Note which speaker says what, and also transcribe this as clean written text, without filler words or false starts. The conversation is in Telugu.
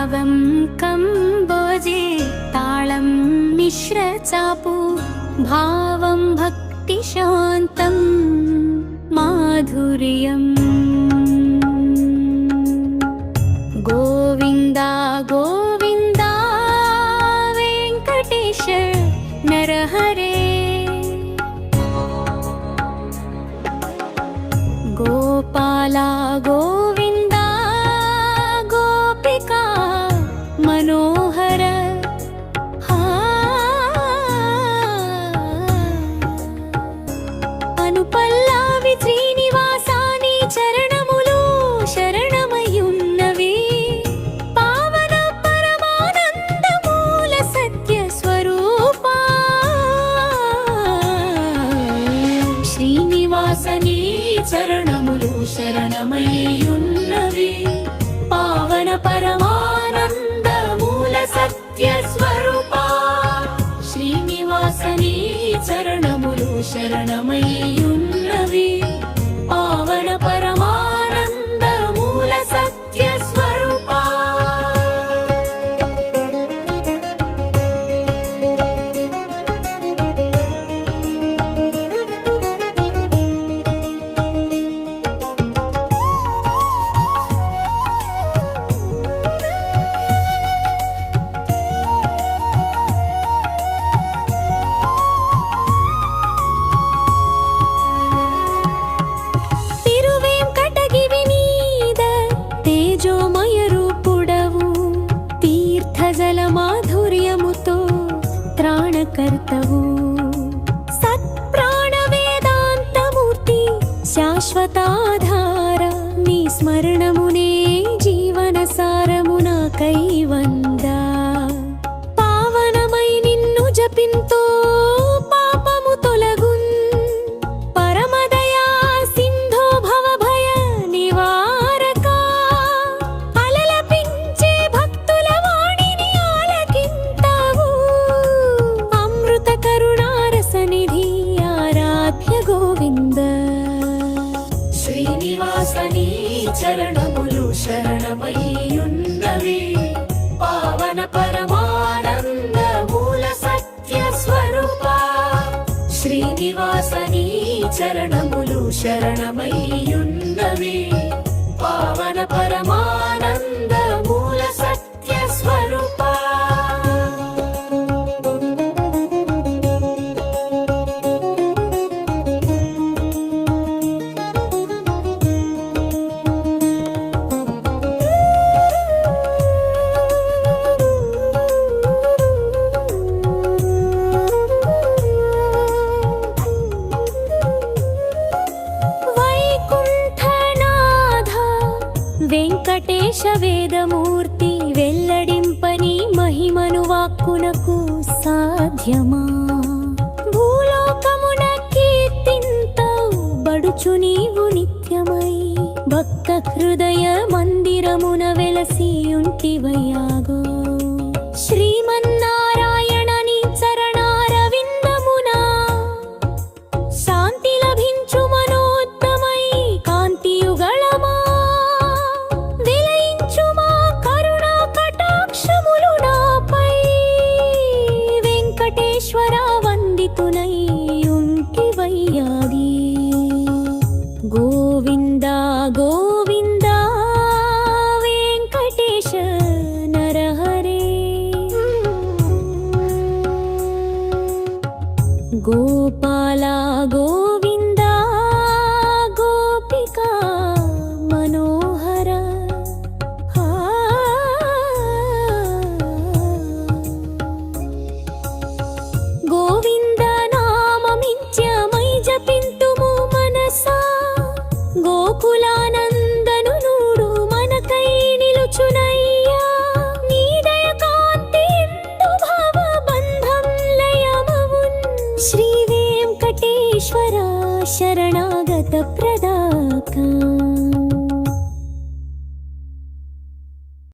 Speaker 1: భావం కంబోజే తాళం మిశ్ర చాపు భావం భక్తి శాంతం మాధుర్యం గోవిందా గోవిందా వెంకటేశ నరహరే గోపాలా గోవిందా గోపికా మనోహర అనుపల్లావి శ్రీనివాసాని చరణములు శరణమయున్నవి పావన పరమానంద మూల సత్య స్వరూపా శ్రీనివాసని చరణములు శరణమయ్యున్నవి పావన పరమానంద మూల సత్య స్వరూపా శ్రీనివాసని చరణములు శరణమయ్యున్నవి పావన పరమానంద మూల సత్య స్వరూపా మాధుర్యముతో త్రాణకర్తవు సత్ప్రాణ వేదాంతమూర్తి శాశ్వతాధార నీ స్మరణమునే జీవన సారమున కైవందా పావనమై నిన్ను జపింతో పాపము తొలగున్ పరమదయా సింధో భవభయ నివారక అలలపించే భక్తుల వాణిని ఆలకింతావు అమృత కరుణారసనిధి ఆరాధ్య గోవింద శ్రీనివాసని చరణములు శరణమయ్యున్నవి పావన పరమానంద మూల సత్య స్వరూపా శ్రీనివాసని చరణములు శరణమయ్యున్నవి పావన పరమానంద మూల సత్య స్వరూపా వెంకటేశ వేదమూర్తి వెల్లడింపని మహిమను వాక్కునకు సాధ్యమా భూలోకమున కీర్తింతవు బడుచు నీవు నిత్యమై భక్త హృదయ మందిరమున వెలసి ఉంటివయ్యాగో శ్రీమన్నారాయణ నీ చరణారవిందమునా శాంతి లభించు మనోత్తమై కాంతియుగళమా విలయించుమా కరుణా కటాక్షములు నాపై వెంకటేశ్వర వందితునై ఉంటివయ్యాది గోవిందా గోవిందా వెంకటేశ నరహరే గోపాలా గోవిందా గోపికా మనోహర గోవింద నామమిత్యమై జపింతుము మనసా గోకులానందను నూడు మనకై నిలుచునయ్యా నీ దయ కాంతి ఎందు భావ బంధం లయమవున్ శ్రీ వెంకటేశ్వర శరణాగత ప్రదాకా